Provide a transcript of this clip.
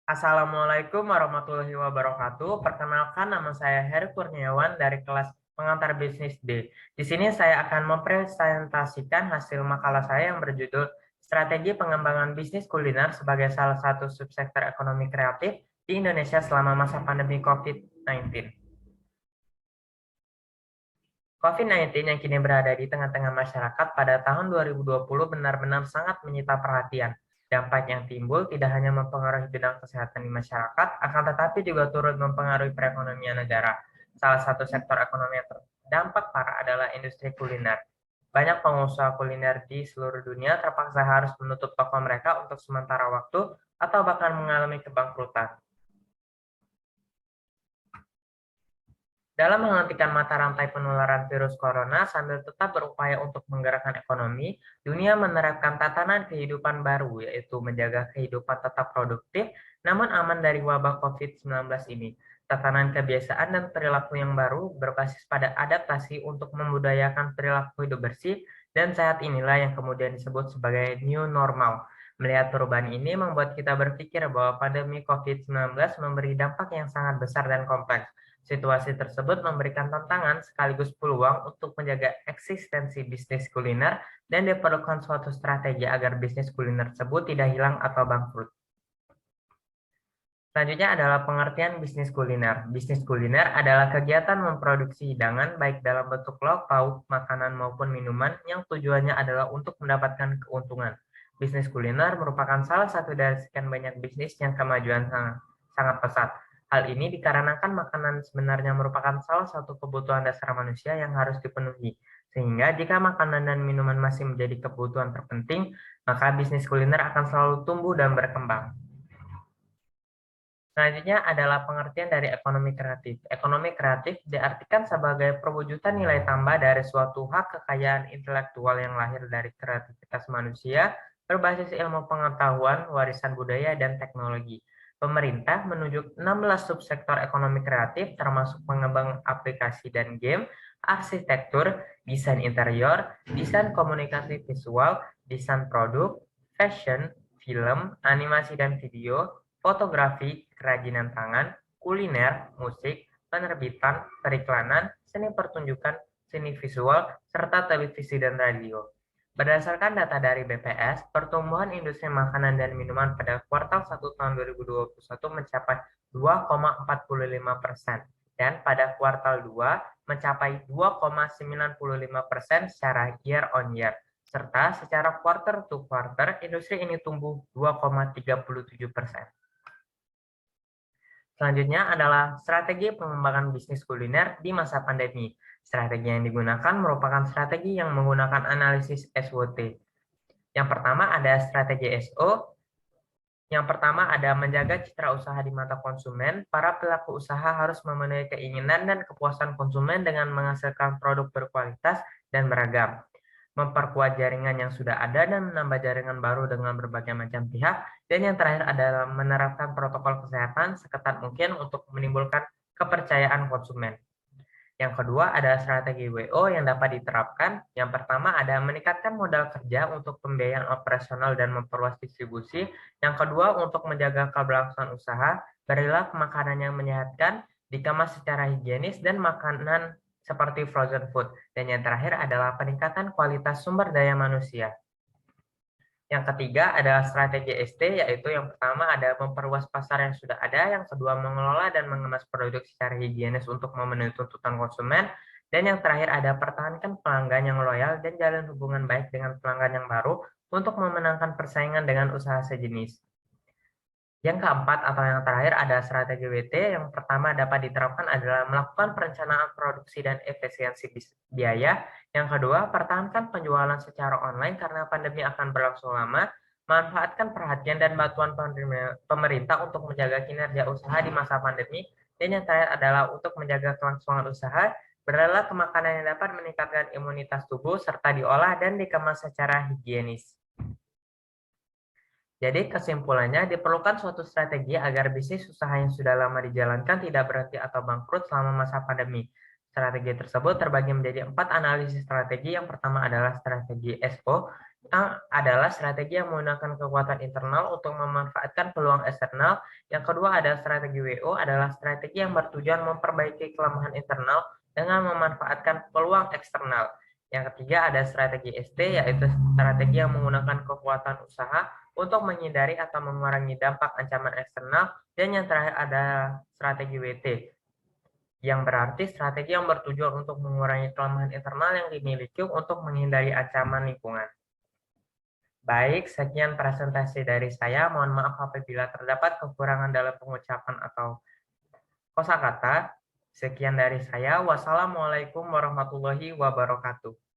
Assalamualaikum warahmatullahi wabarakatuh. Perkenalkan, nama saya Heri Kurniawan dari kelas Pengantar Bisnis D. Di sini saya akan mempresentasikan hasil makalah saya yang berjudul Strategi Pengembangan Bisnis Kuliner sebagai salah satu subsektor ekonomi kreatif di Indonesia selama masa pandemi COVID-19. COVID-19 yang kini berada di tengah-tengah masyarakat pada tahun 2020 benar-benar sangat menyita perhatian. Dampak yang timbul tidak hanya mempengaruhi bidang kesehatan di masyarakat, akan tetapi juga turut mempengaruhi perekonomian negara. Salah satu sektor ekonomi yang terdampak parah adalah industri kuliner. Banyak pengusaha kuliner di seluruh dunia terpaksa harus menutup toko mereka untuk sementara waktu atau bahkan mengalami kebangkrutan. Dalam menghentikan mata rantai penularan virus corona sambil tetap berupaya untuk menggerakkan ekonomi, dunia menerapkan tatanan kehidupan baru, yaitu menjaga kehidupan tetap produktif namun aman dari wabah COVID-19 ini. Tatanan kebiasaan dan perilaku yang baru berbasis pada adaptasi untuk membudayakan perilaku hidup bersih dan sehat inilah yang kemudian disebut sebagai new normal. Melihat perubahan ini membuat kita berpikir bahwa pandemi COVID-19 memberi dampak yang sangat besar dan kompleks. Situasi tersebut memberikan tantangan sekaligus peluang untuk menjaga eksistensi bisnis kuliner dan diperlukan suatu strategi agar bisnis kuliner tersebut tidak hilang atau bangkrut. Selanjutnya adalah pengertian bisnis kuliner. Bisnis kuliner adalah kegiatan memproduksi hidangan baik dalam bentuk lauk pauk, makanan maupun minuman yang tujuannya adalah untuk mendapatkan keuntungan. Bisnis kuliner merupakan salah satu dari sekian banyak bisnis yang kemajuan sangat pesat. Hal ini dikarenakan makanan sebenarnya merupakan salah satu kebutuhan dasar manusia yang harus dipenuhi. Sehingga jika makanan dan minuman masih menjadi kebutuhan terpenting, maka bisnis kuliner akan selalu tumbuh dan berkembang. Selanjutnya adalah pengertian dari ekonomi kreatif. Ekonomi kreatif diartikan sebagai perwujudan nilai tambah dari suatu hak kekayaan intelektual yang lahir dari kreativitas manusia berbasis ilmu pengetahuan, warisan budaya, dan teknologi. Pemerintah menunjuk 16 subsektor ekonomi kreatif termasuk pengembangan aplikasi dan game, arsitektur, desain interior, desain komunikasi visual, desain produk, fashion, film, animasi dan video, fotografi, kerajinan tangan, kuliner, musik, penerbitan, periklanan, seni pertunjukan, seni visual, serta televisi dan radio. Berdasarkan data dari BPS, pertumbuhan industri makanan dan minuman pada kuartal 1 tahun 2021 mencapai 2,45% dan pada kuartal 2 mencapai 2,95% secara year on year, serta secara quarter to quarter industri ini tumbuh 2,37%. Selanjutnya adalah strategi pengembangan bisnis kuliner di masa pandemi. Strategi yang digunakan merupakan strategi yang menggunakan analisis SWOT. Yang pertama ada strategi SO. Yang pertama ada menjaga citra usaha di mata konsumen. Para pelaku usaha harus memenuhi keinginan dan kepuasan konsumen dengan menghasilkan produk berkualitas dan beragam, memperkuat jaringan yang sudah ada dan menambah jaringan baru dengan berbagai macam pihak, dan yang terakhir adalah menerapkan protokol kesehatan seketat mungkin untuk menimbulkan kepercayaan konsumen. Yang kedua ada strategi WO yang dapat diterapkan. Yang pertama ada meningkatkan modal kerja untuk pembiayaan operasional dan memperluas distribusi. Yang kedua untuk menjaga keberlangsungan usaha, berilah makanan yang menyehatkan, dikemas secara higienis, dan makanan seperti frozen food. Dan yang terakhir adalah peningkatan kualitas sumber daya manusia. Yang ketiga adalah strategi ST, yaitu yang pertama ada memperluas pasar yang sudah ada, yang kedua mengelola dan mengemas produk secara higienis untuk memenuhi tuntutan konsumen, dan yang terakhir ada pertahankan pelanggan yang loyal dan jalin hubungan baik dengan pelanggan yang baru untuk memenangkan persaingan dengan usaha sejenis. Yang keempat atau yang terakhir ada strategi WT. Yang pertama dapat diterapkan adalah melakukan perencanaan produksi dan efisiensi biaya. Yang kedua, pertahankan penjualan secara online karena pandemi akan berlangsung lama. Manfaatkan perhatian dan bantuan pemerintah untuk menjaga kinerja usaha di masa pandemi. Dan yang terakhir adalah untuk menjaga kelangsungan usaha, beralih ke makanan yang dapat meningkatkan imunitas tubuh serta diolah dan dikemas secara higienis. Jadi kesimpulannya diperlukan suatu strategi agar bisnis usaha yang sudah lama dijalankan tidak berhenti atau bangkrut selama masa pandemi. Strategi tersebut terbagi menjadi 4 analisis strategi. Yang pertama adalah strategi SO, adalah strategi yang menggunakan kekuatan internal untuk memanfaatkan peluang eksternal. Yang kedua ada strategi WO, adalah strategi yang bertujuan memperbaiki kelemahan internal dengan memanfaatkan peluang eksternal. Yang ketiga ada strategi ST, yaitu strategi yang menggunakan kekuatan usaha untuk menghindari atau mengurangi dampak ancaman eksternal. Dan yang terakhir ada strategi WT, yang berarti strategi yang bertujuan untuk mengurangi kelemahan internal yang dimiliki untuk menghindari ancaman lingkungan. Baik, sekian presentasi dari saya. Mohon maaf apabila terdapat kekurangan dalam pengucapan atau kosakata. Sekian dari saya. Wassalamualaikum warahmatullahi wabarakatuh.